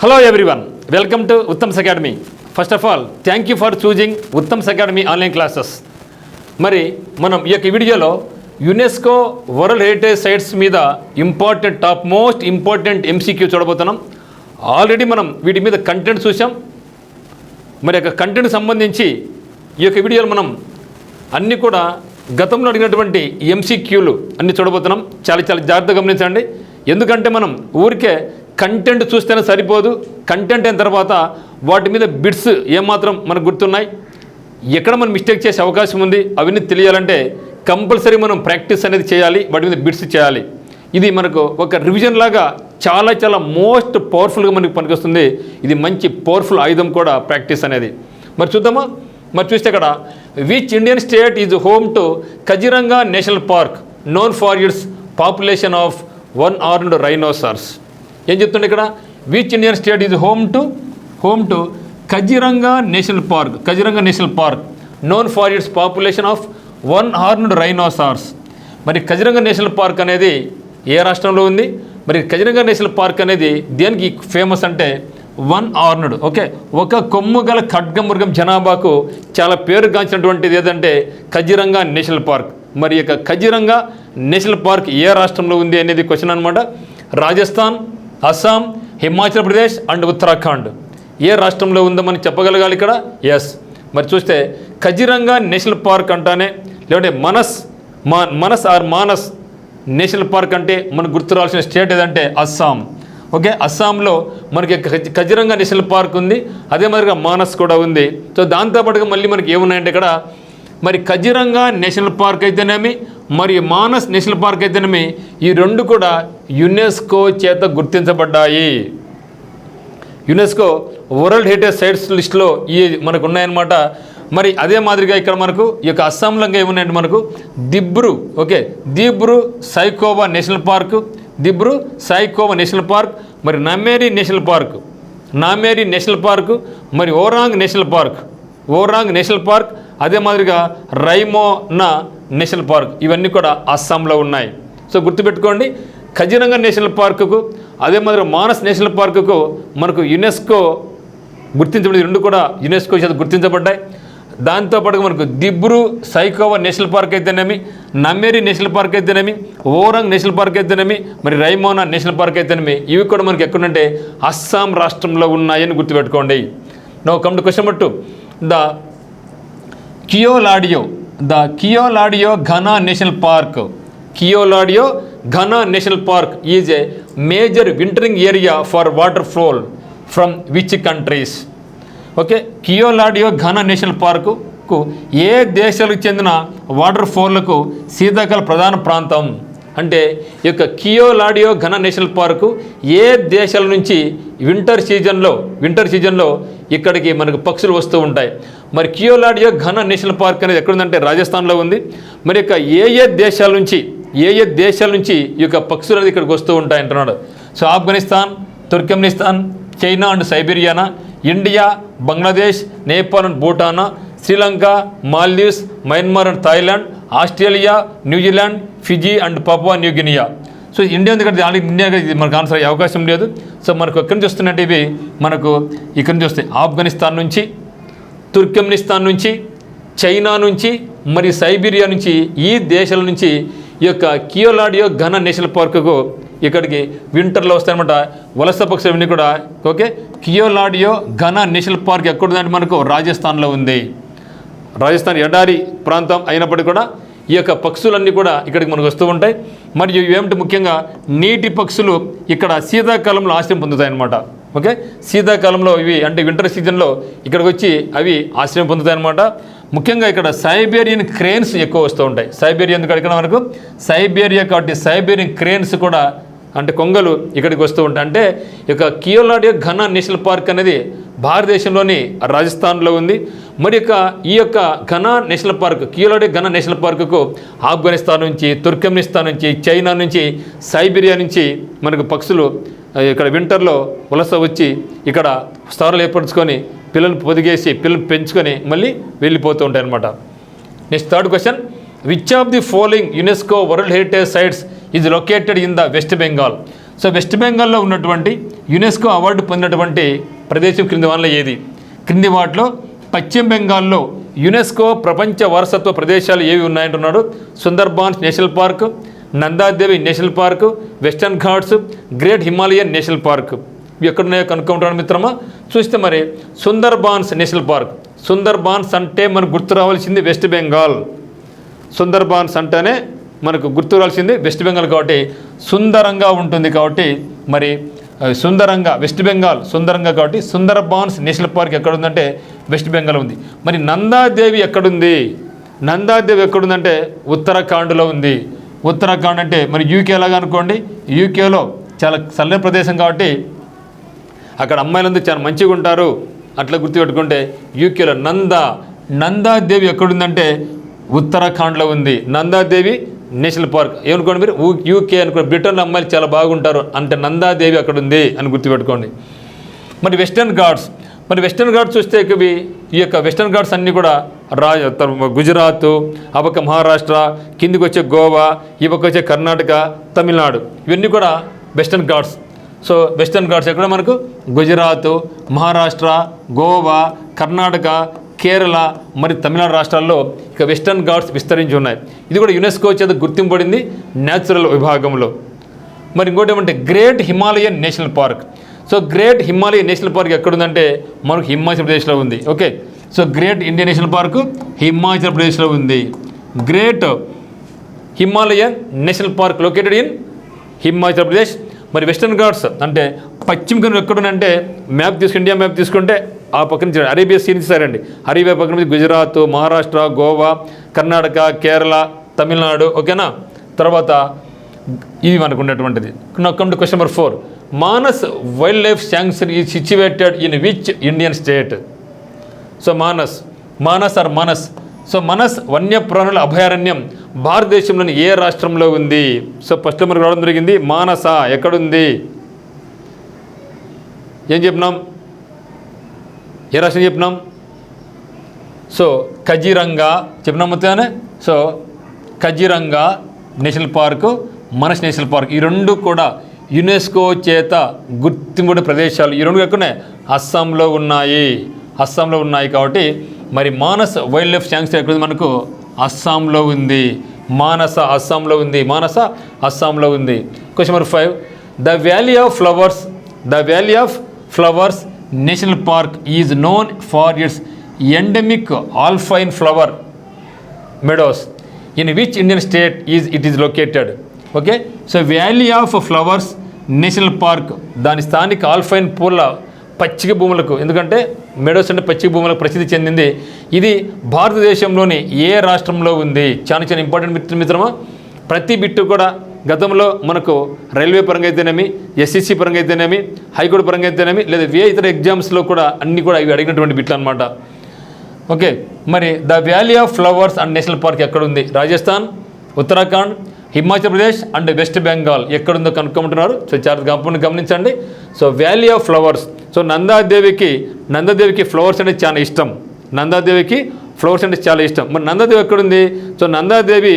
Hello everyone, welcome to Uttam's Academy. First of all, thank you for choosing Uttam's Academy online classes. మరి మనం ఈ యొక్క వీడియోలో UNESCO world heritage sites మీద top most important MCQ చూడబోతున్నాం. Already మనం వీటి మీద కంటెంట్ చూసాం. మరి యొక్క కంటెంట్ సంబంధించి ఈ యొక్క వీడియోలో మనం అన్నీ కూడా గతంలో అడిగినటువంటి ఎంసీక్యూలు అన్నీ చూడబోతున్నాం. చాలా జాగ్రత్తగా గమనించండి. ఎందుకంటే మనం ఊరికే కంటెంట్ చూస్తేనే సరిపోదు. కంటెంట్ అయిన తర్వాత వాటి మీద బిట్స్ ఏమాత్రం మనకు గుర్తున్నాయి, ఎక్కడ మనం మిస్టేక్ చేసే అవకాశం ఉంది, అవన్నీ తెలియాలంటే కంపల్సరీ మనం ప్రాక్టీస్ అనేది చేయాలి, వాటి మీద బిట్స్ చేయాలి. ఇది మనకు ఒక రివిజన్ లాగా చాలా మోస్ట్ పవర్ఫుల్గా మనకు పనికొస్తుంది. ఇది మంచి పవర్ఫుల్ ఆయుధం కూడా ప్రాక్టీస్ అనేది. మరి చూద్దామా? మరి చూస్తే ఇక్కడ which Indian state is home to Kaziranga national park known for its population of 1 armed rhinoceros. ఏం చెప్తుండే ఇక్కడ? Which Indian state is home to Kaziranga national park known for its population of 1 armed rhinoceros. మరి కజిరంగా నేషనల్ పార్క్ అనేది ఏ రాష్ట్రంలో ఉంది? మరి Kaziranga national park అనేది దేనికి ఫేమస్ అంటే 1 armed, ఓకే, ఒక కొమ్ము గల ఖడ్గమృగం జనాభాకు చాలా పేరుగాంచినటువంటిది ఏదంటే కజిరంగా నేషనల్ పార్క్. మరి యొక్క కజిరంగా నేషనల్ పార్క్ ఏ రాష్ట్రంలో ఉంది అనేది క్వశ్చన్ అనమాట. రాజస్థాన్, అస్సాం, హిమాచల్ ప్రదేశ్ అండ్ ఉత్తరాఖండ్ ఏ రాష్ట్రంలో ఉందో మనం చెప్పగలగాలి ఇక్కడ. ఎస్. మరి చూస్తే కజిరంగా నేషనల్ పార్క్ అంటానే, లేదంటే మానస్ నేషనల్ పార్క్ అంటే మనకు గుర్తు రావాల్సిన స్టేట్ ఏదంటే అస్సాం. ఓకే, అస్సాంలో మనకి కజిరంగా నేషనల్ పార్క్ ఉంది, అదే మాదిరిగా మానస్ కూడా ఉంది. సో దాంతోపాటుగా మళ్ళీ మనకి ఏమున్నాయంటే ఇక్కడ మరి కజిరంగా నేషనల్ పార్క్ అయితేనేమి, మరి మానస్ నేషనల్ పార్క్ అయితేనేమి, ఈ రెండు కూడా యునెస్కో చేత గుర్తించబడ్డాయి. యునెస్కో వరల్డ్ హెరిటేజ్ సైట్స్ లిస్టులో ఈ మనకు ఉన్నాయన్నమాట. మరి అదే మాదిరిగా ఇక్కడ మనకు ఈ యొక్క అస్సాంలో ఏమున్నాయంటే మనకు దిబ్రూ సైఖోవా నేషనల్ పార్క్, మరి నామేరీ నేషనల్ పార్క్, మరి ఓరాంగ్ నేషనల్ పార్క్, అదే మాదిరిగా రైమోనా నేషనల్ పార్క్, ఇవన్నీ కూడా అస్సాంలో ఉన్నాయి. సో గుర్తుపెట్టుకోండి, కజిరంగా నేషనల్ పార్కుకు అదే మాదిరిగా మానస్ నేషనల్ పార్కుకు మనకు యునెస్కో గుర్తించబడింది. రెండు కూడా యునెస్కో చేత గుర్తించబడ్డాయి. దాంతోపాటుగా మనకు దిబ్రూ సైఖోవా నేషనల్ పార్క్ అయితేనేమి, నమేరీ నేషనల్ పార్క్ అయితేనేమి, ఓరాంగ్ నేషనల్ పార్క్ అయితేనేమి, మరి రైమోనా నేషనల్ పార్క్ అయితేనేమి, ఇవి కూడా మనకి ఎక్కడుంటే అస్సాం రాష్ట్రంలో ఉన్నాయని గుర్తుపెట్టుకోండి. Now come to question number 2. The Keoladeo Ghana National park is a major wintering area for water fowl from which countries? Okay, Keoladeo Ghana National పార్కుకు ఏ దేశాలకు చెందిన వాటర్ ఫోర్లకు శీతాకాల ప్రధాన ప్రాంతం అంటే ఈ యొక్క కియోలాడియో ఘనా నేషనల్ పార్కు ఏ దేశాల నుంచి వింటర్ సీజన్లో ఇక్కడికి మనకు పక్షులు వస్తూ ఉంటాయి. మరి కియోలాడియో ఘనా నేషనల్ పార్క్ అనేది ఎక్కడుందంటే రాజస్థాన్లో ఉంది. మరి యొక్క ఏ దేశాల నుంచి ఈ యొక్క పక్షులు అనేది ఇక్కడికి వస్తూ ఉంటాయి అంటున్నాడు. So Afghanistan, Turkmenistan, China and సైబీరియానా, ఇండియా, బంగ్లాదేశ్, నేపాల్ అండ్ భూటానా, Sri Lanka, Maldives, Myanmar and Thailand, Australia, New Zealand, Fiji and Papua New Guinea. So India ఎందుకంటే ఆల్రెడీ ఇండియాగా ఇది మనకు ఆన్సర్ అయ్యే అవకాశం లేదు. సో మనకు ఎక్కడి నుంచి వస్తున్నట్టు ఇవి మనకు ఇక్కడి నుంచి వస్తాయి. ఆఫ్ఘనిస్తాన్ నుంచి, తుర్కమెనిస్తాన్ నుంచి, చైనా నుంచి, మరి సైబీరియా నుంచి, ఈ దేశాల నుంచి ఈ యొక్క కియోలాడియో ఘనా నేషనల్ పార్కుకు ఇక్కడికి వింటర్లో వస్తాయన్నమాట వలస పక్షులన్నీ కూడా. Okay, Keoladeo Ghana National park ఎక్కడుందంటే మనకు రాజస్థాన్లో ఉంది. రాజస్థాన్ ఎడారి ప్రాంతం అయినప్పటికీ కూడా ఈ యొక్క పక్షులన్నీ కూడా ఇక్కడికి మనకు వస్తూ ఉంటాయి. మరియు ఏమిటి ముఖ్యంగా నీటి పక్షులు ఇక్కడ శీతాకాలంలో ఆశ్రయం పొందుతాయన్నమాట. ఓకే, శీతాకాలంలో ఇవి అంటే వింటర్ సీజన్లో ఇక్కడికి వచ్చి అవి ఆశ్రయం పొందుతాయన్నమాట. ముఖ్యంగా ఇక్కడ సైబేరియన్ క్రేన్స్ ఎక్కువ వస్తూ ఉంటాయి. సైబేరియా ఎందుకు ఇక్కడ మనకు సైబేరియా కాబట్టి సైబేరియన్ క్రేన్స్ కూడా అంటే కొంగలు ఇక్కడికి వస్తూ ఉంటాయి. అంటే ఈ యొక్క కియోలాడియో ఘనా నేషనల్ పార్క్ అనేది భారతదేశంలోని రాజస్థాన్లో ఉంది. మరి ఈ యొక్క కియోలాడియో ఘనా నేషనల్ పార్కుకు ఆఫ్ఘనిస్తాన్ నుంచి, తుర్కమెనిస్తాన్ నుంచి, చైనా నుంచి, సైబీరియా నుంచి మనకు పక్షులు ఇక్కడ వింటర్లో వలస వచ్చి ఇక్కడ స్థావరాలు ఏర్పరచుకొని పిల్లలు పొదిగేసి పిల్లలు పెంచుకొని మళ్ళీ వెళ్ళిపోతూ ఉంటాయి అన్నమాట. Next third question, which of the following UNESCO world heritage sites is located in the West Bengal? So West బెంగాల్లో ఉన్నటువంటి యునెస్కో అవార్డు పొందినటువంటి ప్రదేశం క్రింది వాటిలో ఏది? క్రింది వాటిలో పశ్చిమ బెంగాల్లో యునెస్కో ప్రపంచ వారసత్వ ప్రదేశాలు ఏవి ఉన్నాయంటున్నాడు. Sundarbans national park, Nanda Devi national Park, Western Ghats, Great Himalayan National Park. ఇవి ఎక్కడున్నాయో కనుక్కుంటున్నాను మిత్రమా. చూస్తే మరి సుందర్బాన్స్ నేషనల్ పార్క్. సుందర్బాన్స్ అంటే మనకు గుర్తు రావాల్సింది వెస్ట్ బెంగాల్. సుందర్బాన్స్ అంటేనే మనకు గుర్తు రావాల్సింది వెస్ట్ బెంగాల్ కాబట్టి సుందరంగా ఉంటుంది. కాబట్టి మరి సుందరంగా వెస్ట్ బెంగాల్ సుందరంగా కాబట్టి సుందర్బాన్స్ నేషనల్ పార్క్ ఎక్కడ ఉందంటే వెస్ట్ బెంగాల్ ఉంది. మరి నందాదేవి ఎక్కడుంది? నందాదేవి ఎక్కడుందంటే ఉత్తరాఖండ్లో ఉంది. ఉత్తరాఖండ్ అంటే మరి యూకే లాగా అనుకోండి. యూకేలో చాలా చల్లని ప్రదేశం కాబట్టి అక్కడ అమ్మాయిలందరూ చాలా మంచిగా ఉంటారు. అట్లా గుర్తుపెట్టుకుంటే యూకేలో నందాదేవి ఎక్కడుందంటే ఉత్తరాఖండ్లో ఉంది. నందాదేవి నేషనల్ పార్క్ ఏమనుకోండి మీరు యూకే అనుకోండి, బ్రిటన్లో అమ్మాయిలు చాలా బాగుంటారు అంటే నందాదేవి అక్కడ ఉంది అని గుర్తుపెట్టుకోండి. మరి వెస్టర్న్ ఘాట్స్, మరి వెస్టర్న్ ఘాట్స్ చూస్తే ఇవి ఈ యొక్క వెస్టర్న్ ఘాట్స్ అన్నీ కూడా గుజరాత్, ఆ పక్క మహారాష్ట్ర, కిందికి వచ్చే గోవా, ఈ పక్క వచ్చే కర్ణాటక, తమిళనాడు, ఇవన్నీ కూడా western Ghats. So western Ghats ఎక్కడ మనకు గుజరాత్, మహారాష్ట్ర, గోవా, కర్ణాటక, కేరళ మరి తమిళనాడు రాష్ట్రాల్లో ఇక వెస్టర్న్ ఘాట్స్ విస్తరించి ఉన్నాయి. ఇది కూడా యునెస్కో చేత గుర్తింపబడింది న్యాచురల్ విభాగంలో. మరి ఇంకోటి ఏమంటే Great Himalayan National Park. So Great Himalayan National park ఎక్కడుందంటే మనకు హిమాచల్ ప్రదేశ్లో ఉంది. Okay, so Great Indian National Park Himachal ప్రదేశ్లో ఉంది. Great Himalayan National Park located in Himachal Pradesh. మరి వెస్టర్న్ ఘాట్స్ అంటే పశ్చిమ కనుక ఎక్కడుందంటే మ్యాప్ తీసుకుంటే ఇండియా మ్యాప్ తీసుకుంటే ఆ పక్క నుంచి అరేబియా సీ నుంచి సరే అండి, అరేబియా పక్క నుంచి గుజరాత్, మహారాష్ట్ర, గోవా, కర్ణాటక, కేరళ, తమిళనాడు. ఓకేనా. తర్వాత ఇది మనకు ఉన్నటువంటిది. Come to question number 4. Manas wildlife sanctuary is situated in which Indian state? So Manas so Manas వన్యప్రాణుల అభయారణ్యం భారతదేశంలోని ఏ రాష్ట్రంలో ఉంది? సో ఫస్ట్ మనకు రావడం జరిగింది మానస. ఎక్కడుంది? ఏం చెప్పినాం? ఏ రాష్ట్రం చెప్పినాం? సో కజిరంగా చెప్పినాం మొత్తానే. So Kaziranga National Park, Manas National Park, ఈ రెండు కూడా యునెస్కో చేత గుర్తింపుడి ప్రదేశాలు. ఈ రెండు ఎక్కడున్నాయి? అస్సాంలో ఉన్నాయి. కాబట్టి మరి మానస్ వైల్డ్ లైఫ్ శాంక్చురీ ఎక్కడ మనకు? అస్సాంలో ఉంది. మానస అస్సాంలో ఉంది. Question number 5. The valley of flowers national park is known for its endemic alpine flower meadows. In which Indian state it is located? Okay, so valley of flowers national park దాని స్థానిక alpine పూల పచ్చిక భూములకు, ఎందుకంటే Meadows అంటే పచ్చిక భూములకు ప్రసిద్ధి చెందింది. ఇది భారతదేశంలోని ఏ రాష్ట్రంలో ఉంది? చాలా ఇంపార్టెంట్ మిత్రమా. ప్రతి బిట్టు కూడా గతంలో మనకు రైల్వే పరంగా అయితేనేమి, ఎస్ఎస్సి పరంగా అయితేనేమి, హైకోర్టు పరంగా అయితేనేమి, లేదా ఇతర ఎగ్జామ్స్లో కూడా అన్నీ కూడా ఇవి అడిగినటువంటి బిట్లు అనమాట. ఓకే, మరి the valley of flowers and national park ఎక్కడుంది? రాజస్థాన్, ఉత్తరాఖండ్, హిమాచల్ ప్రదేశ్ అండ్ వెస్ట్ బెంగాల్ ఎక్కడుందో కనుక్కోమంటున్నారు. సో చాలా గమనించండి. So valley of flowers. So నందాదేవికి ఫ్లవర్స్ అంటే చాలా ఇష్టం. మరి నందాదేవి ఎక్కడుంది? సో నందాదేవి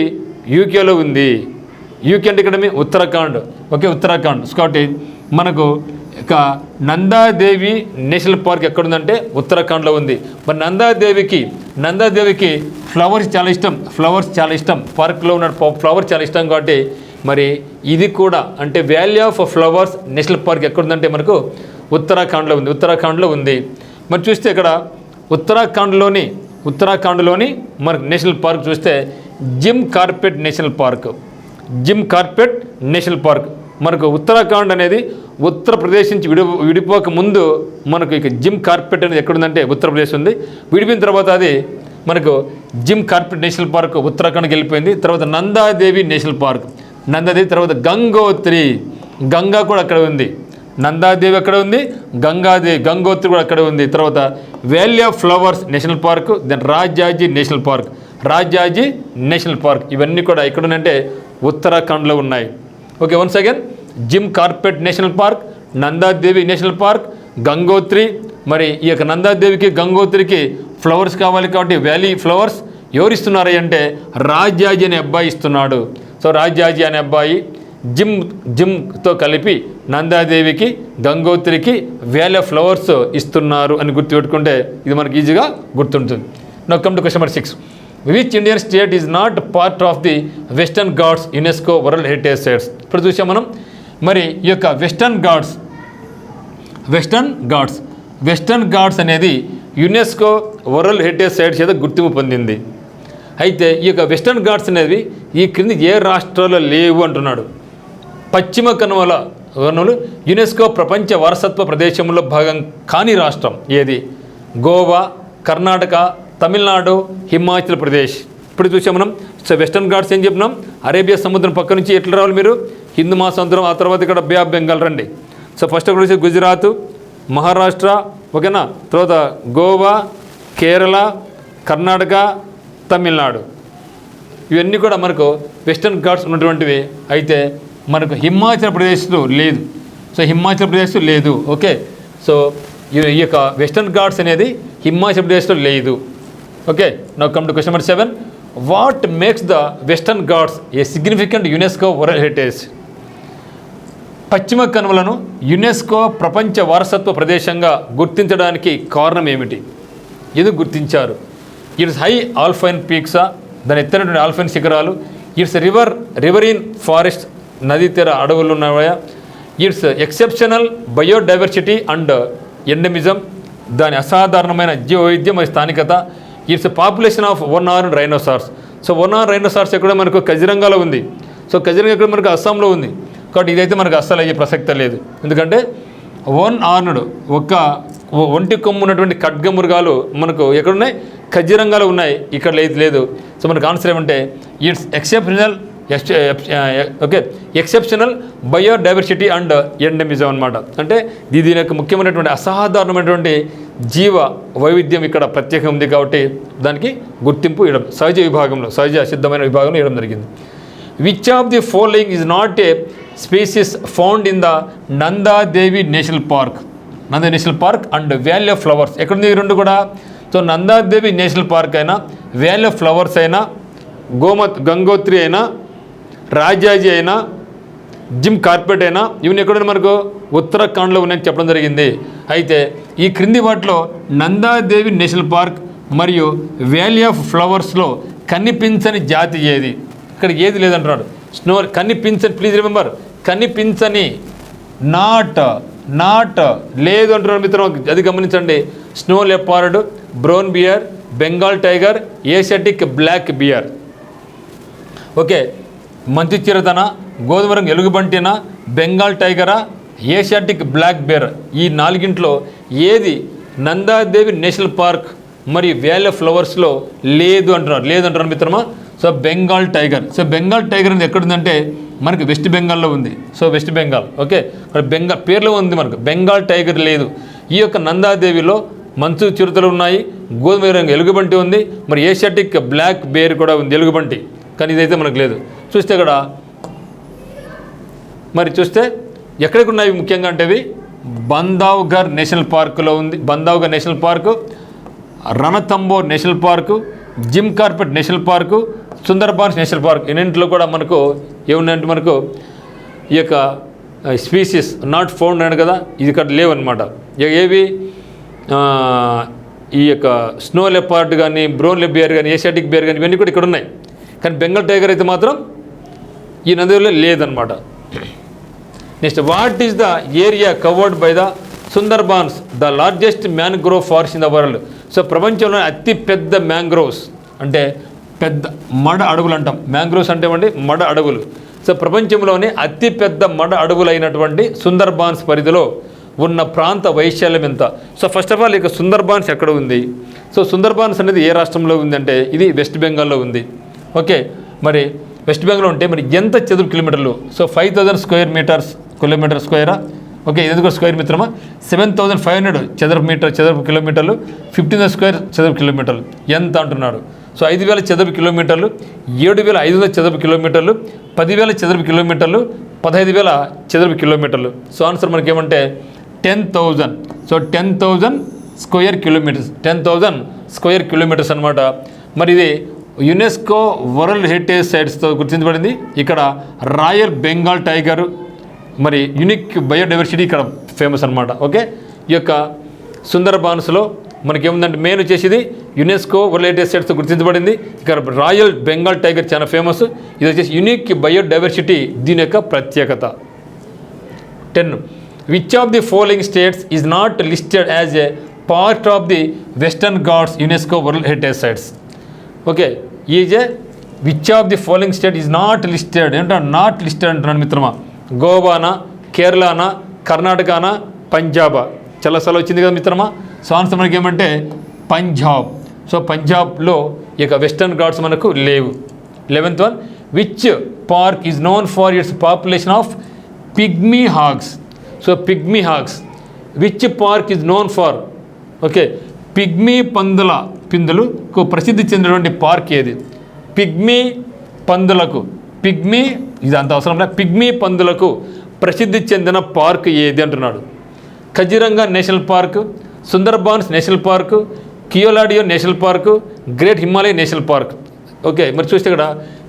యూకేలో ఉంది. యూకే అంటే ఇక్కడ ఉత్తరాఖండ్. ఓకే, ఉత్తరాఖండ్. కాబట్టి మనకు ఇక నందాదేవి నేషనల్ పార్క్ ఎక్కడుందంటే ఉత్తరాఖండ్లో ఉంది. మరి నందాదేవికి ఫ్లవర్స్ చాలా ఇష్టం. పార్క్లో ఉన్న ఫ్లవర్స్ చాలా ఇష్టం కాబట్టి మరి ఇది కూడా అంటే valley of flowers national park ఎక్కడుందంటే మనకు ఉత్తరాఖండ్లో ఉంది. మరి చూస్తే ఇక్కడ ఉత్తరాఖండ్లోని మనకు నేషనల్ పార్క్ చూస్తే జిమ్ కార్పెట్ నేషనల్ పార్క్. మనకు ఉత్తరాఖండ్ అనేది ఉత్తరప్రదేశ్ నుంచి విడిపోక ముందు మనకు ఇక జిమ్ కార్పెట్ అనేది ఎక్కడుందంటే ఉత్తరప్రదేశ్ ఉంది. విడిపోయిన తర్వాత అది మనకు జిమ్ కార్పెట్ నేషనల్ పార్క్ ఉత్తరాఖండ్కి వెళ్ళిపోయింది. తర్వాత నందాదేవి నేషనల్ పార్క్, తర్వాత గంగా కూడా అక్కడ ఉంది. నందాదేవి అక్కడ ఉంది, గంగోత్రి కూడా అక్కడ ఉంది. తర్వాత valley of flowers national park, then Rajaji national park ఇవన్నీ కూడా ఎక్కడున్నాయంటే ఉత్తరాఖండ్లో ఉన్నాయి. Okay, once again Jim Corbett national park, Nanda Devi national park, Gangotri. మరి ఈ యొక్క నందాదేవికి గంగోత్రికి ఫ్లవర్స్ కావాలి కాబట్టి వ్యాలీ ఫ్లవర్స్ ఎవరు ఇస్తున్నారు అంటే రాజాజీ అనే అబ్బాయి ఇస్తున్నాడు. సో రాజాజీ అనే అబ్బాయి జిమ్తో కలిపి నందాదేవికి, గంగోత్రికి వ్యాలీ ఆఫ్ ఫ్లవర్స్ ఇస్తున్నారు అని గుర్తుపెట్టుకుంటే ఇది మనకి ఈజీగా గుర్తుంటుంది. Now come to question number 6. Which Indian state is not part of the Western Ghats UNESCO world heritage sites? ఇప్పుడు చూసాం మనం. మరి ఈ యొక్క వెస్టర్న్ ఘాట్స్ అనేది యునెస్కో వరల్డ్ హెరిటేజ్ సైట్స్ చేత గుర్తింపు పొందింది. అయితే ఈ యొక్క వెస్టర్న్ ఘాట్స్ అనేవి ఈ క్రింది ఏ రాష్ట్రాల్లో లేవు అంటున్నాడు. పశ్చిమ కనుమలు యునెస్కో ప్రపంచ వారసత్వ ప్రదేశంలో భాగం కాని రాష్ట్రం ఏది? గోవా, కర్ణాటక, తమిళనాడు, హిమాచల్ ప్రదేశ్. ఇప్పుడు చూసాం మనం. సో వెస్టర్న్ ఘాట్స్ ఏం చెప్పినాం? అరేబియా సముద్రం పక్క నుంచి ఎట్లా రావాలి మీరు? హిందూ మహాసముద్రం, ఆ తర్వాత ఇక్కడ బే ఆఫ్ బెంగాల్ రండి. సో ఫస్ట్ అక్కడ వచ్చి గుజరాత్, మహారాష్ట్ర, ఓకేనా, తర్వాత గోవా, కేరళ, కర్ణాటక, తమిళనాడు. ఇవన్నీ కూడా మనకు వెస్టర్న్ ఘాట్స్ ఉన్నటువంటివి. అయితే మనకు హిమాచల్ ప్రదేశ్లో లేదు. సో హిమాచల్ ప్రదేశ్లో లేదు. ఓకే, సో ఈ యొక్క వెస్టర్న్ ఘాట్స్ అనేది హిమాచల్ ప్రదేశ్లో లేదు. Okay, now come to question number 7. What makes the western Ghats a significant UNESCO world heritage? పశ్చిమ కనుమలను యునెస్కో ప్రపంచ వారసత్వ ప్రదేశంగా గుర్తించడానికి కారణం ఏమిటి? ఎందుకు గుర్తించారు? ఇట్స్ హై ఆల్పైన్ పీక్సా, దాని ఎత్తైనటువంటి ఆల్పైన్ శిఖరాలు, ఇట్స్ రివరీన్ ఫారెస్ట్, నదీ తీర అడవులు ఉన్నాయా, its exceptional biodiversity and endemism, దాని అసాధారణమైన జీవవైవిధ్యం మరియు స్థానికత, its population of 1 horn rhinoceros. So 1 horn rhinoceros ఎక్కడ మనకు కజిరంగాలో ఉంది. సో కజిరంగా ఎక్కడ మనకు అస్సాంలో ఉంది. కాబట్టి ఇదైతే మనకు అస్సలు అయ్యే ప్రసక్తే లేదు. ఎందుకంటే 1 హార్న్డ్ ఒక ఒంటి కొమ్ము ఉన్నటువంటి ఖడ్గమృగాలు మనకు ఎక్కడున్నాయి? కజిరంగాలో ఉన్నాయి, ఇక్కడ లేదు. సో మనకు ఆన్సర్ ఏమంటే it's exceptional biodiversity and endemism అనమాట. అంటే దీని యొక్క ముఖ్యమైనటువంటి అసాధారణమైనటువంటి జీవ వైవిధ్యం ఇక్కడ ప్రత్యేకంగా ఉంది కాబట్టి దానికి గుర్తింపు ఇవ్వడం సహజ సిద్ధమైన విభాగంలో ఇవ్వడం జరిగింది. Which of the following is not a species found in the Nanda Devi national park and valley of flowers? ఎక్కడుంది ఈ రెండు కూడా? సో నందాదేవి నేషనల్ పార్క్ అయినా, వ్యాలీ ఆఫ్ ఫ్లవర్స్ అయినా, గంగోత్రి అయినా, రాజాజీ అయినా, జిమ్ కార్పెట్ అయినా, ఇవన్నీ ఎక్కడైనా మనకు ఉత్తరాఖండ్లో ఉన్నాయని చెప్పడం జరిగింది. అయితే ఈ క్రింది వాటిలో నందాదేవి నేషనల్ పార్క్ మరియు వ్యాలీ ఆఫ్ ఫ్లవర్స్లో కనిపించని జాతి ఏది? ఇక్కడ ఏది లేదంటున్నాడు. కనిపించని, ప్లీజ్ రిమెంబర్, కనిపించని, నాట్ లేదు అంటున్నాడు మిత్రం, అది గమనించండి. Snow leopard, brown bear, Bengal tiger, Asiatic black bear. Okay, మంచు చిరతన, గోధుమ రంగు ఎలుగుబంటిన, బెంగాల్ టైగరా, ఏషియాటిక్ బ్లాక్ బేర్, ఈ 4గింట్లో ఏది నందాదేవి నేషనల్ పార్క్ మరియు వ్యాలీ ఆఫ్ ఫ్లవర్స్లో లేదంటున్నారు మిత్రమా? So Bengal tiger. So Bengal tiger అనేది ఎక్కడుందంటే మనకి వెస్ట్ బెంగాల్లో ఉంది. So West Bengal. Okay, Bengal పేర్లో ఉంది మనకు, బెంగాల్ టైగర్ లేదు. ఈ యొక్క నందాదేవిలో మంచు చిరుతలు ఉన్నాయి, గోధుమ రంగు ఎలుగుబంటి ఉంది, మరి ఏషియాటిక్ బ్లాక్ బేర్ కూడా ఉంది, ఎలుగుబంటి. కానీ ఇదైతే మనకు లేదు. చూస్తే ఇక్కడ మరి చూస్తే ఎక్కడికి ఉన్నాయి ముఖ్యంగా అంటే ఇవి బంధవ్గర్ నేషనల్ పార్కులో ఉంది. Bandhavgarh national park, Ranthambore national park, Jim Corbett national park, Sundarbans national park. ఇన్నింటిలో కూడా మనకు ఏమున్నాయంటే మనకు ఈ యొక్క స్పీసీస్ నాట్ ఫౌండ్ అన్నాడు కదా, ఇది ఇక్కడ లేవన్నమాట. ఏవి? ఈ యొక్క స్నో లెపార్డ్ కానీ, బ్రౌన్ బేర్ కానీ, ఏషియాటిక్ బేర్ కానీ, ఇవన్నీ కూడా ఇక్కడ ఉన్నాయి. కానీ బెంగాల్ టైగర్ అయితే మాత్రం ఈ నదిలో లేదనమాట. Next, what is the area covered by the Sundarbans, the largest mangrove forest in the world? So ప్రపంచంలో అతి పెద్ద మ్యాంగ్రోవ్స్ అంటే పెద్ద మడ అడవులు అంటాం. మ్యాంగ్రోవ్స్ అంటే ఏమండి? మడ అడవులు. సో ప్రపంచంలోనే అతి పెద్ద మడ అడవులు అయినటువంటి సుందర్బాన్స్ పరిధిలో ఉన్న ప్రాంత వైశాల్యం ఎంత? సో ఫస్ట్ ఆఫ్ ఆల్ ఇక సుందర్బాన్స్ ఎక్కడ ఉంది? సో సుందర్బాన్స్ అనేది ఏ రాష్ట్రంలో ఉంది అంటే ఇది వెస్ట్ బెంగాల్లో ఉంది. ఓకే, మరి వెస్ట్ బెంగాల్లో ఉంటే మరి ఎంత చదురు కిలోమీటర్లు? So 5000 kilometre స్క్వేరా? ఓకే, ఇది ఎందుకు స్క్వేర్ మిత్రమా? 7500 చదరపు కిలోమీటర్లు, 15,000 స్క్వేర్ చదరపు కిలోమీటర్లు ఎంత అంటున్నాడు? సో 5,000 చదరపు కిలోమీటర్లు, 7,500 చదరపు కిలోమీటర్లు, 10,000 చదరపు కిలోమీటర్లు, 15,000 చదరపు కిలోమీటర్లు. సో ఆన్సర్ మనకి ఏమంటే 10,000. So 10,000 square kilometres, 10,000 square kilometres అనమాట. మరి ఇది యునెస్కో వరల్డ్ హెరిటేజ్ సైట్స్తో గుర్తించబడింది. ఇక్కడ రాయల్ బెంగాల్ టైగరు, మరి యూనిక్ బయోడైవర్సిటీ ఇక్కడ ఫేమస్ అనమాట. ఓకే, ఈ యొక్క సుందర్బాన్స్లో మనకేముందంటే మెయిన్ వచ్చేసి యునెస్కో వరల్డ్ హెరిటేజ్ సైట్స్తో గుర్తించబడింది. ఇక్కడ రాయల్ బెంగాల్ టైగర్ చాలా ఫేమస్. ఇది వచ్చేసి యూనిక్ బయోడైవర్సిటీ దీని యొక్క ప్రత్యేకత. 10. Which of the following states is not listed as a part of the Western Ghats UNESCO world heritage sites? Okay, is a which of the following state is not listed అంటే not listed అంటున్నాను మిత్రమా. గోవానా, కేరళనా, కర్ణాటకనా, పంజాబా? చాలా సార్లు వచ్చింది కదా మిత్రమా. So answer మనకి ఏమంటే పంజాబ్. సో పంజాబ్లో ఈ యొక్క వెస్టర్న్ ఘాట్స్ మనకు లేవు. 11th one, which park is known for its population of pygmy hogs? So pygmy hogs which park is known for? Okay, pygmy పిందులకు ప్రసిద్ధి చెందినటువంటి పార్క్ ఏది? పిగ్మీ పందులకు, పిగ్మీ ఇది అంత అవసరం లేదు, పిగ్మీ పందులకు ప్రసిద్ధి చెందిన పార్క్ ఏది అంటున్నాడు. Kaziranga national park, Sundarbans national park, Keoladeo national park, great Himalaya national park. Okay, మరి చూస్తే ఇక్కడ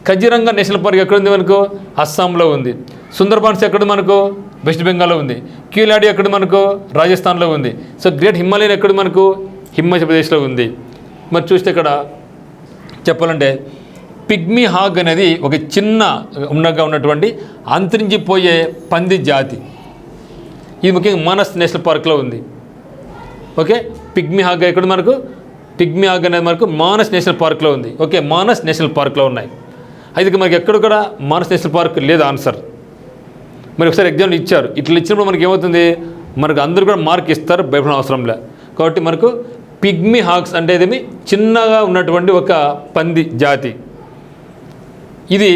కజిరంగా నేషనల్ పార్క్ ఎక్కడుంది మనకు? అస్సాంలో ఉంది. సుందర్బాన్స్ ఎక్కడ మనకు? వెస్ట్ బెంగాల్లో ఉంది. కియోలాడియో ఎక్కడ మనకు? రాజస్థాన్లో ఉంది. సో గ్రేట్ హిమాలయన్ ఎక్కడ మనకు? హిమాచల్ ప్రదేశ్లో ఉంది. మరి చూస్తే ఇక్కడ చెప్పాలంటే పిగ్మీ హాగ్ అనేది ఒక చిన్న ఉన్నటువంటి అంతరించిపోయే పంది జాతి. ఇది ముఖ్యంగా మానస్ నేషనల్ పార్క్లో ఉంది. ఓకే, పిగ్మీ హాగ్ ఎక్కడ మనకు? పిగ్మీ హాగ్ అనేది మనకు మానస్ నేషనల్ పార్క్లో ఉంది. ఓకే, మానస్ నేషనల్ పార్క్లో ఉన్నాయి. అయితే మనకి ఎక్కడ కూడా మానస్ నేషనల్ పార్క్ లేదు ఆన్సర్. మరి ఒకసారి ఎగ్జామ్లో ఇచ్చారు. ఇట్లా ఇచ్చినప్పుడు మనకి ఏమవుతుంది, మనకు అందరూ కూడా మార్క్ ఇస్తారు, భయపడిన అవసరం లే. కాబట్టి మనకు పిగ్మీ హాగ్స్ అంటే ఏదేమి చిన్నగా ఉన్నటువంటి ఒక పంది జాతి. ఇది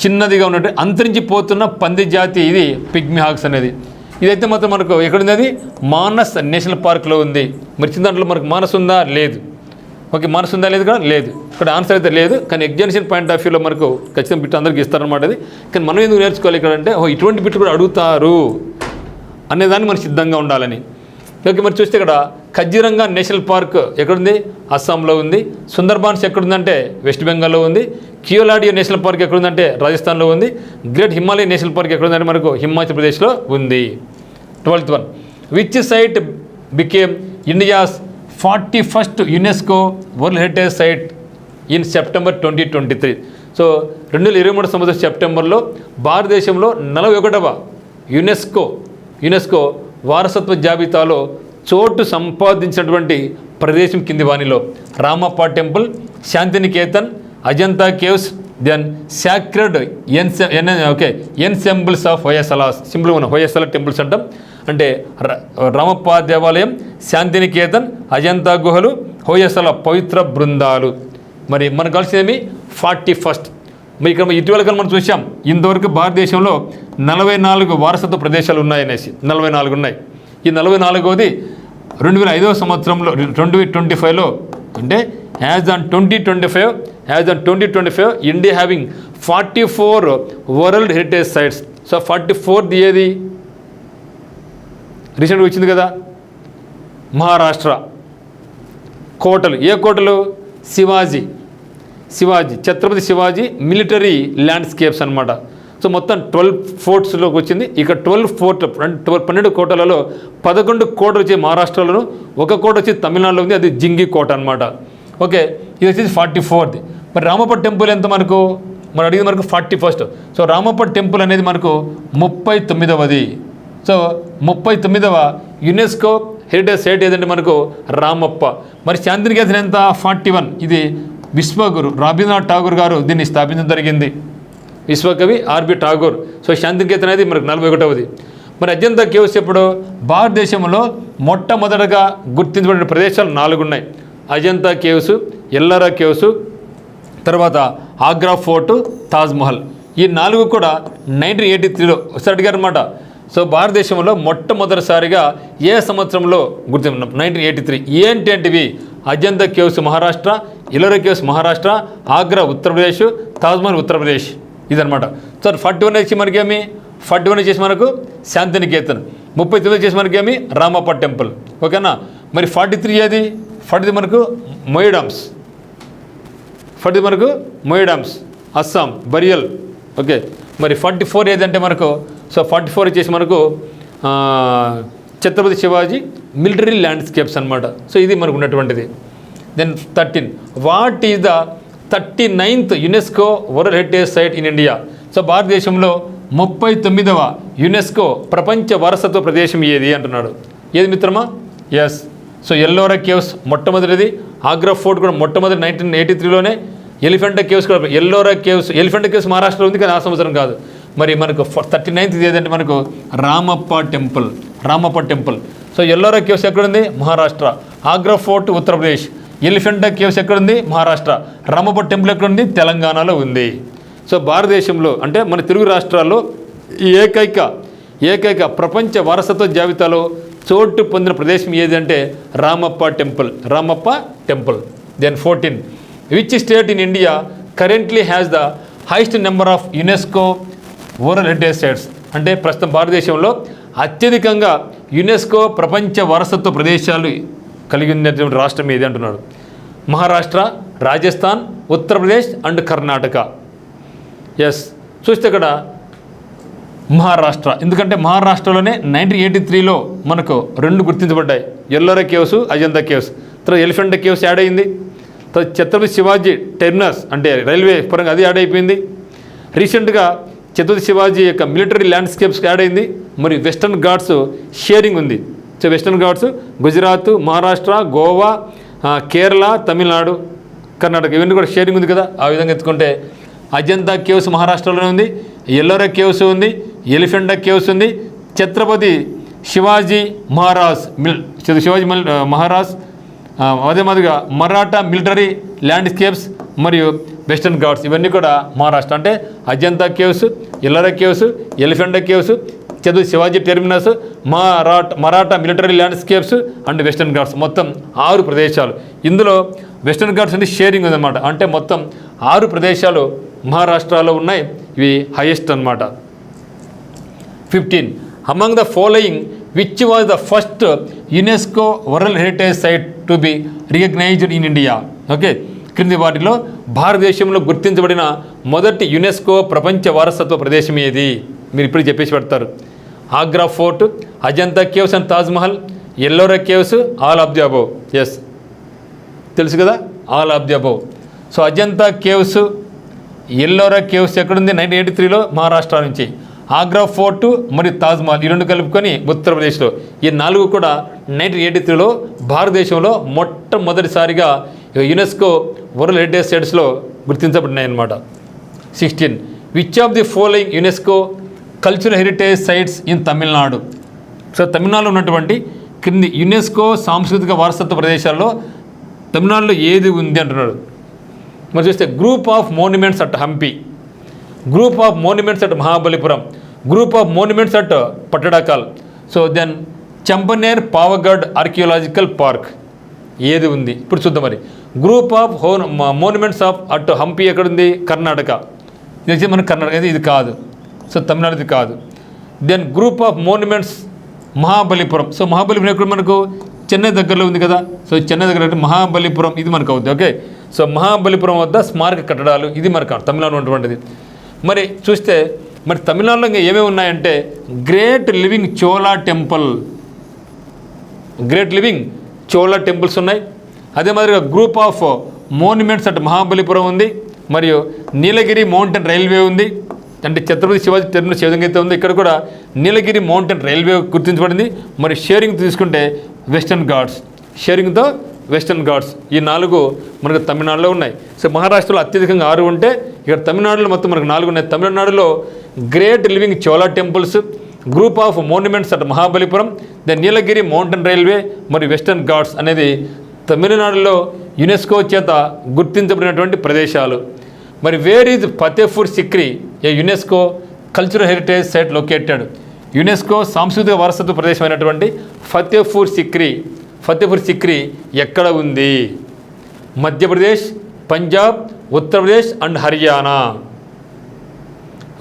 చిన్నదిగా ఉన్నట్టు అంతరించిపోతున్న పంది జాతి ఇది పిగ్మీ హాగ్స్ అనేది. ఇదైతే మాత్రం మనకు ఎక్కడుంది? అది మానస్ నేషనల్ పార్క్లో ఉంది. మరి చిన్న దాంట్లో మనకు మానస్ ఉందా? లేదు. ఓకే, మానస్ ఉందా? లేదు కూడా లేదు. ఇక్కడ ఆన్సర్ అయితే లేదు. కానీ ఎగ్జామినేషన్ పాయింట్ ఆఫ్ వ్యూలో మనకు ఖచ్చితంగా బిట్ అందరికీ ఇస్తారనమాట. అది కానీ మనం ఎందుకు నేర్చుకోవాలి ఇక్కడ అంటే ఇటువంటి బిట్లు కూడా అడుగుతారు అనేదాన్ని మనం సిద్ధంగా ఉండాలని. ఓకే, మరి చూస్తే ఇక్కడ కజిరంగా నేషనల్ పార్క్ ఎక్కడుంది? అస్సాంలో ఉంది. సుందర్బాన్స్ ఎక్కడుందంటే వెస్ట్ బెంగాల్లో ఉంది. కియోలాడియో నేషనల్ పార్క్ ఎక్కడుందంటే రాజస్థాన్లో ఉంది. గ్రేట్ హిమాలయ నేషనల్ పార్క్ ఎక్కడుందంటే మనకు హిమాచల్ ప్రదేశ్లో ఉంది. 12th one, which site became India's 41st UNESCO world heritage site in September 2023? So 2023 సంవత్సరం సెప్టెంబర్లో భారతదేశంలో 41వ యునెస్కో వారసత్వ జాబితాలో చోటు సంపాదించినటువంటి ప్రదేశం కింది వాణిలో Ramappa temple, Shantiniketan, Ajanta caves, then sacred ensembles of Hoysalas. సింపుల్గా ఉన్న హొయసల టెంపుల్స్ అంటాం. అంటే రామప్ప దేవాలయం, శాంతినికేతన్, అజంతా గుహలు, హొయసల పవిత్ర బృందాలు. మరి మనకు కలిసేమి 41st. మరి ఇక్కడ ఇటీవల కాలం మనం చూసాం ఇంతవరకు భారతదేశంలో 44 వారసత్వ ప్రదేశాలు ఉన్నాయనేసి 44 ఉన్నాయి. ఈ 44వది 2005వ సంవత్సరంలో 2025లో అంటే as on 2025 India having 44 world heritage sites. So 44th ఏది రీసెంట్గా వచ్చింది కదా, మహారాష్ట్ర. కోటలు ఏ కోటలు? శివాజీ ఛత్రపతి శివాజీ మిలిటరీ ల్యాండ్స్కేప్స్ అనమాట. సో మొత్తం 12 ఫోర్ట్స్లోకి వచ్చింది. ఇక 12 కోటలలో 11 కోటలు వచ్చి మహారాష్ట్రలోను, 1 కోట వచ్చి తమిళనాడులో ఉంది. అది జింగి కోట అనమాట. ఓకే, ఇది వచ్చేసి 44th. మరి రామప్ప టెంపుల్ ఎంత మనకు? మరి అడిగింది మనకు 41st. సో రామప్ప టెంపుల్ అనేది మనకు 39వది. సో 39వ యునెస్కో హెరిటేజ్ సైట్ ఏదంటే మనకు రామప్ప. మరి శాంతినికేతన్ ఎంత? 41. ఇది విశ్వగురు రవీంద్రనాథ్ ఠాగూర్ గారు దీన్ని స్థాపించడం జరిగింది. విశ్వకవి ఆర్బి ఠాగూర్. సో శాంతినికేతన్ అనేది మనకు 41వది. మరి అజంతా కేవ్స్ ఎప్పుడు? భారతదేశంలో మొట్టమొదటగా గుర్తించబడిన ప్రదేశాలు 4 ఉన్నాయి. అజంతా కేవ్స్, ఎల్లోరా కేవ్స్, తర్వాత ఆగ్రా ఫోర్టు, తాజ్మహల్. ఈ 4 కూడా 1983లో ఒకసారి అడిగారు అనమాట. సో భారతదేశంలో మొట్టమొదటిసారిగా ఏ సంవత్సరంలో గుర్తింపు? 1983. ఏంటంటివి? Ajanta caves Maharashtra, Ellora caves Maharashtra, Agra Uttar Pradesh, Taj Mahal Uttar Pradesh. ఇదనమాట. సో 41 వచ్చి మనకేమి? 41 వచ్చేసి మనకు శాంతినికేతన్, 39 వచ్చేసి మనకేమి? రామప్ప టెంపుల్. ఓకేనా. మరి 43 ఏది? 43 మనకు మొయిడామ్స్, అస్సాం, బరియల్. ఓకే, మరి 44 ఏదంటే మనకు సో 44 వచ్చేసి మనకు ఛత్రపతి శివాజీ మిలిటరీ ల్యాండ్స్కేప్స్ అనమాట. సో ఇది మనకు ఉన్నటువంటిది. Then 13 what is the 39th UNESCO world heritage site in India? So భారతదేశంలో 39వ యునెస్కో ప్రపంచ వారసత్వ ప్రదేశం ఏది అంటున్నాడు. ఏది మిత్రమా? ఎస్. సో ఎల్లోరా కేవ్స్ మొట్టమొదటిది. ఆగ్రా ఫోర్ట్ కూడా మొట్టమొదటి 1983లోనే. ఎలిఫెంటా కేవ్స్ కూడా ఎలిఫెంటా కేవ్స్ మహారాష్ట్రలో ఉంది కానీ ఆ సంవత్సరం కాదు. మరి మనకు 39th ఏదంటే మనకు Ramappa temple. So Ellora caves ఎక్కడుంది? మహారాష్ట్ర. ఆగ్రా ఫోర్ట్ ఉత్తరప్రదేశ్. ఎలిఫెంటా కేవ్స్ ఎక్కడుంది? మహారాష్ట్ర. రామప్ప టెంపుల్ ఎక్కడుంది? తెలంగాణలో ఉంది. సో భారతదేశంలో అంటే మన తెలుగు రాష్ట్రాల్లో ఏకైక ప్రపంచ వారసత్వ జాబితాలో చోటు పొందిన ప్రదేశం ఏది అంటే Ramappa temple. Then 14 which state in India currently has the highest number of UNESCO world heritage sites? అంటే ప్రస్తుతం భారతదేశంలో అత్యధికంగా యునెస్కో ప్రపంచ వారసత్వ ప్రదేశాలు కలిగి ఉన్నటువంటి రాష్ట్రం ఏది అంటున్నాడు. మహారాష్ట్ర, రాజస్థాన్, ఉత్తరప్రదేశ్ అండ్ కర్ణాటక. ఎస్. చూస్తే ఇక్కడ మహారాష్ట్ర. ఎందుకంటే మహారాష్ట్రలోనే 1983లో మనకు 2 గుర్తించబడ్డాయి. Ellora caves, Ajanta caves. తర్వాత ఎలిఫెంటా కేవ్స్ యాడ్ అయింది. తర్వాత ఛత్రపతి శివాజీ టెర్మినస్ అంటే రైల్వే పరంగా అది యాడ్ అయిపోయింది. రీసెంట్గా ఛత్రపతి శివాజీ యొక్క మిలిటరీ ల్యాండ్స్కేప్స్ యాడ్ అయింది. మరి వెస్టర్న్ ఘాట్స్ షేరింగ్ ఉంది. సో వెస్టర్న్ ఘాట్స్ గుజరాత్, మహారాష్ట్ర, గోవా, కేరళ, తమిళనాడు, కర్ణాటక ఇవన్నీ కూడా షేరింగ్ ఉంది కదా. ఆ విధంగా ఎత్తుకుంటే అజంతా కేవ్స్ మహారాష్ట్రలోనే ఉంది. ఎల్లోరా కేవ్స్ ఉంది. ఎలిఫెంటా కేవ్స్ ఉంది. ఛత్రపతి శివాజీ మహారాజ్ అదే మాదిరిగా మరాఠా మిలిటరీ ల్యాండ్స్కేప్స్ మరియు వెస్టర్న్ ఘాట్స్ ఇవన్నీ కూడా మహారాష్ట్ర. అంటే Ajanta caves, Ellora caves, Elephanta caves, Chhatrapati Shivaji terminus, Maratha military landscapes and Western Ghats మొత్తం 6 ప్రదేశాలు. ఇందులో వెస్టర్న్ ఘాట్స్ అంటే షేరింగ్ ఉందన్నమాట. అంటే మొత్తం 6 ప్రదేశాలు మహారాష్ట్రలో ఉన్నాయి. ఇవి హైయెస్ట్ అన్నమాట. 15 among the following which was the first UNESCO world heritage site to be recognised in India? Okay, క్రింది వాటిలో భారతదేశంలో గుర్తించబడిన మొదటి యునెస్కో ప్రపంచ వారసత్వ ప్రదేశం ఏది? మీరు ఇప్పుడు చెప్పేసి పెడతారు. Agra fort, Ajanta caves and Taj Mahal, Ellora caves, all of the above. Yes, తెలుసు కదా, all of the above. So Ajanta caves, Ellora caves ఎక్కడుంది? 1983లో మహారాష్ట్ర నుంచి. ఆగ్రా ఫోర్టు మరియు తాజ్మహల్ ఈ 2 కలుపుకొని ఉత్తరప్రదేశ్లో. ఈ 4 కూడా 1983లో భారతదేశంలో మొట్టమొదటిసారిగా యునెస్కో వరల్డ్ హెరిటేజ్ సైట్స్లో గుర్తించబడినాయి అన్నమాట. 16 which of the following UNESCO cultural heritage sites in Tamil Nadu? So తమిళనాడులో ఉన్నటువంటి క్రింది యునెస్కో సాంస్కృతిక వారసత్వ ప్రదేశాల్లో తమిళనాడులో ఏది ఉంది అంటున్నాడు. మరి చూస్తే group of monuments at Hampi, group of monuments at Mahabalipuram, group of monuments at Pattadakal. So then Champaner Pavagadh archaeological park ఏది ఉంది? ఇప్పుడు చూద్దాం. మరి group of monuments of at Hampi ఎక్కడుంది? కర్ణాటక. ఇది వచ్చి మనకు కర్ణాటక, ఇది కాదు. సో తమిళనాడుది కాదు. Then group of monuments Mahabalipuram. So Mahabalipuram ఎక్కడ మనకు? చెన్నై దగ్గరలో ఉంది కదా. సో చెన్నై దగ్గర మహాబలిపురం ఇది మనకు అవుతుంది. ఓకే, సో మహాబలిపురం వద్ద స్మారక కట్టడాలు ఇది మనకు తమిళనాడు ఉన్నటువంటిది. మరి చూస్తే మరి తమిళనాడులో ఇంకా ఏమేమి ఉన్నాయంటే గ్రేట్ లివింగ్ చోళా టెంపుల్స్ ఉన్నాయి. అదే మాదిరిగా group of monuments at Mahabalipuram ఉంది. మరియు నీలగిరి మౌంటైన్ రైల్వే ఉంది. అంటే ఛత్రపతి శివాజీ టెర్మినస్ ఏ విధంగా అయితే ఉంది, ఇక్కడ కూడా నీలగిరి మౌంటైన్ రైల్వే గుర్తించబడింది. మరి షేరింగ్ తీసుకుంటే వెస్టర్న్ ఘాట్స్ ఈ 4 మనకు తమిళనాడులో ఉన్నాయి. సో మహారాష్ట్రలో అత్యధికంగా 6 ఉంటే ఇక్కడ తమిళనాడులో మొత్తం మనకు 4 ఉన్నాయి. తమిళనాడులో great living Chola temples, group of monuments at Mahabalipuram, the Nilgiri mountain railway మరియు వెస్టర్న్ ఘాట్స్ అనేది తమిళనాడులో యునెస్కో చేత గుర్తించబడినటువంటి ప్రదేశాలు. మరి where is Fatehpur Sikri a UNESCO cultural heritage site located? UNESCO సాంస్కృతిక వారసత్వ ప్రదేశమైనటువంటి ఫతేపూర్ సిక్రీ ఎక్కడ ఉంది? మధ్యప్రదేశ్, పంజాబ్, ఉత్తరప్రదేశ్ అండ్ హర్యానా.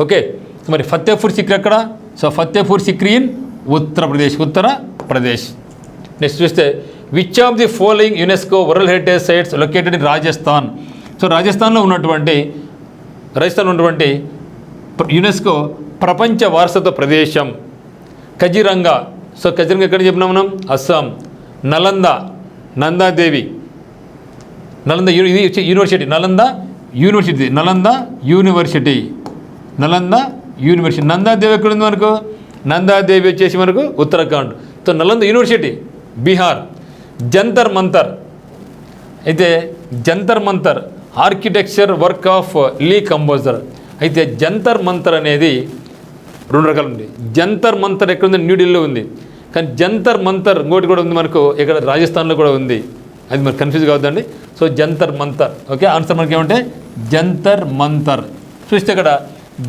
ఓకే, మరి ఫతేపూర్ సిక్రీ ఎక్కడ? So Fatehpur Sikri in Uttar Pradesh. Next చూస్తే which of the following UNESCO world heritage sites located in Rajasthan? So రాజస్థాన్లో ఉన్నటువంటి యునెస్కో ప్రపంచ వారసత్వ ప్రదేశం కజిరంగా. సో కజిరంగా ఎక్కడ చెప్పినాం మనం? అస్సాం. నలంద, నందాదేవి, నలంద ఇది university, Nalanda university, Nalanda university, Nalanda university. Nanda Devi ఎక్కడ ఉంది మనకు? నందాదేవి వచ్చేసి మనకు ఉత్తరాఖండ్. So Nalanda university Bihar. జంతర్ మంతర్, అయితే Jantar Mantar architecture work of Le Corbusier. అయితే జంతర్ మంతర్ అనేది 2 రకాలు ఉంది. జంతర్ మంతర్ ఎక్కడ ఉంది? న్యూఢిల్లీలో ఉంది. కానీ జంతర్ మంతర్ ఇంకోటి కూడా ఉంది మనకు ఇక్కడ రాజస్థాన్లో కూడా ఉంది. అది మనకు కన్ఫ్యూజ్ కావద్దండి. So Jantar Mantar. Okay, answer మనకి ఏమంటే జంతర్ మంతర్. చూస్తే ఇక్కడ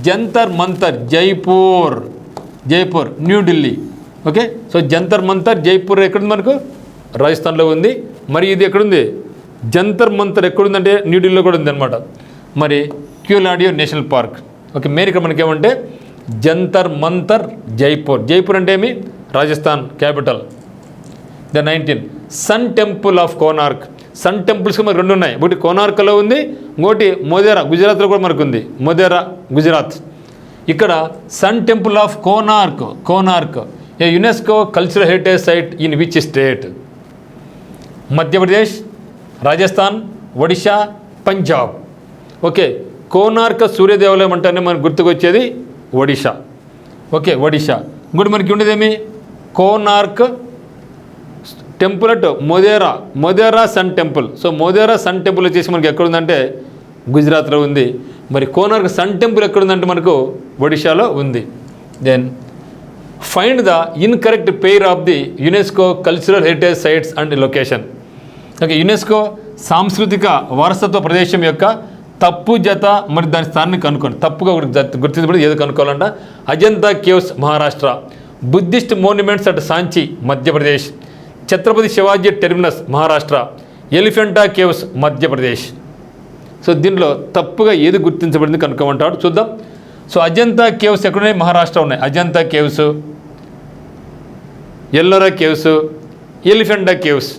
జంతర్ మంతర్ జైపూర్, జైపూర్ న్యూఢిల్లీ. ఓకే, సో జంతర్ మంతర్ జైపూర్ ఎక్కడుంది మనకు? రాజస్థాన్లో ఉంది. మరి ఇది ఎక్కడుంది? జంతర్ మంతర్ ఎక్కడుందంటే న్యూఢిల్లీలో కూడా ఉంది అనమాట. మరి Keoladeo national park. Okay, main ఇక్కడ మనకి ఏమంటే జంతర్ మంతర్ జైపూర్. జైపూర్ అంటే ఏమి? Rajasthan capital. The 19 sun temple of Konark. Sun temples మనకు 2 ఉన్నాయి. ఒకటి కోనార్క్లో ఉంది, ఇంకోటి మోధేరా గుజరాత్లో కూడా మనకు ఉంది. మోధేరా గుజరాత్. ఇక్కడ sun temple of Konark. Konark a UNESCO cultural heritage site in which state? Madhya Pradesh, Rajasthan, Odisha, Punjab. Okay, Konark Surya దేవాలయం అంటేనే మనకు గుర్తుకొచ్చేది ఒడిషా. ఓకే, ఒడిషా. ఇంకోటి మనకి ఉండేదేమి? Konark temple at Modhera, Modhera sun temple. So Modhera sun temple వచ్చేసి మనకి ఎక్కడుందంటే గుజరాత్లో ఉంది. మరి కోనార్క్ సన్ టెంపుల్ ఎక్కడుందంటే మనకు ఒడిషాలో ఉంది. Then find the incorrect pair of the UNESCO cultural heritage sites and location. Okay, యునెస్కో సాంస్కృతిక వారసత్వ ప్రదేశం యొక్క తప్పు జత మరి దాని స్థానాన్ని కనుక్కోండి. తప్పుగా ఒకటి గుర్తించబడి ఏదో కనుక్కోవాలంట. Ajanta caves Maharashtra. Buddhist monuments at Sanchi Madhya Pradesh. Chhatrapati Shivaji terminus Maharashtra. Elephanta caves Madhya Pradesh. So దీనిలో తప్పుగా ఏది గుర్తించబడింది కనుక్కోమంటాడు. చూద్దాం. సో అజంతా కేవ్స్ ఎక్కడున్నాయి? మహారాష్ట్ర ఉన్నాయి. Ajanta caves, Ellora caves, Elephanta caves.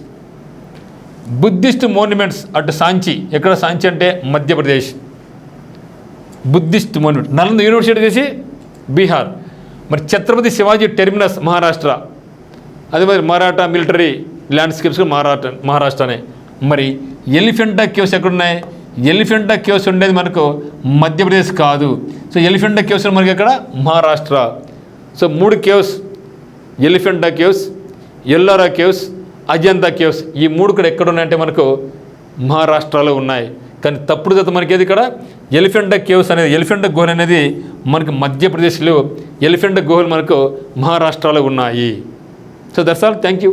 Buddhist monuments at Sanchi. ఎక్కడ సాంచి అంటే Madhya Pradesh. Buddhist monument. Nalanda university చేసి బీహార్. మరి ఛత్రపతి శివాజీ టెర్మినస్ మహారాష్ట్ర. అదే మరి మరాఠా మిలిటరీ ల్యాండ్స్కేప్స్ మహారాష్ట్రనే. మరి ఎలిఫెంటా కేవ్స్ ఎక్కడున్నాయి? ఎలిఫెంటా కేవ్స్ ఉండేది మనకు మధ్యప్రదేశ్ కాదు. సో ఎలిఫెంటా కేవ్స్ మనకి ఎక్కడ? Maharashtra. So 3 caves, Elephanta caves, Ellora caves, Ajanta caves. ఈ 3 కూడా ఎక్కడ ఉన్నాయంటే మనకు మహారాష్ట్రలో ఉన్నాయి. కానీ తప్పుడు జత మనకి ఏది ఇక్కడ? ఎలిఫెంటా కేవ్స్ అనేది, ఎలిఫెంటా గుహలు అనేది మనకు మధ్యప్రదేశ్లో, ఎలిఫెంటా గుహలు మనకు మహారాష్ట్రలో ఉన్నాయి. So that's all. Thank you.